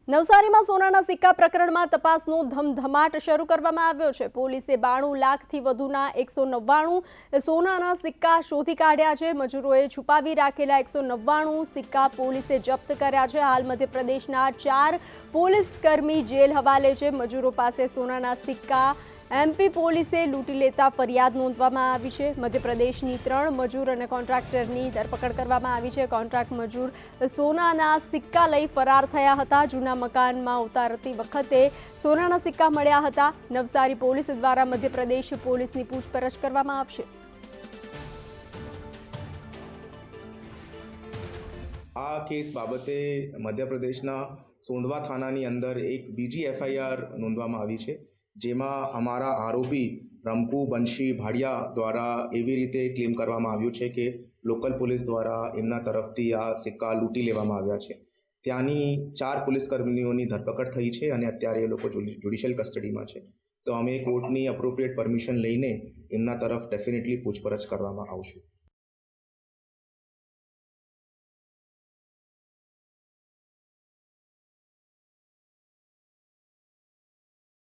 નવસારીમાં સોનાના સિક્કા પ્રકરણમાં તપાસનો ધમધમાટ શરૂ કરવામાં આવ્યો છે। પોલીસે 92 લાખથી વધુના 199 સોનાના સિક્કા શોધી કાઢ્યા છે। મજૂરોએ છુપાવી રાખેલા 199 સિક્કા પોલીસે જપ્ત કર્યા છે। હાલ મધ્યપ્રદેશના 4 પોલીસ કર્મી જેલ હવાલે છે। મજૂરો પાસે સોનાના સિક્કા એમપી પોલીસે લૂંટી લેતા ફરિયાદ નોંધવામાં આવી છે। મધ્યપ્રદેશની 3 મજૂર અને કોન્ટ્રાક્ટરની ધરપકડ કરવામાં આવી છે। કોન્ટ્રાક્ટ મજૂર સોનાના સિક્કા લઈ ફરાર થયા હતા। જૂના મકાનમાં ઉતારતી વખતે સોનાના સિક્કા મળ્યા હતા। નવસારી પોલીસ દ્વારા મધ્યપ્રદેશ પોલીસની પૂછપરછ કરવામાં આવશે। આ કેસ બાબતે મધ્યપ્રદેશના સોંડવા થાનાની અંદર એક બીજી એફઆઈઆર નોંધવામાં આવી છે, જેમાં અમારા આરોપી રમકુ બંશી ભાડિયા દ્વારા એવી રીતે ક્લેમ કરવામાં આવ્યું છે કે લોકલ પોલીસ દ્વારા એમના તરફથી આ સિક્કા લૂંટી લેવામાં આવ્યા છે। ત્યાંની 4 પોલીસ કર્મીઓની ધરપકડ થઈ છે અને અત્યારે એ લોકો જ્યુડિશિયલ કસ્ટડીમાં છે। તો અમે કોર્ટની એપ્રોપ્રિએટ પરમિશન લઈને એમના તરફ ડેફિનેટલી પૂછપરછ કરવામાં આવશે।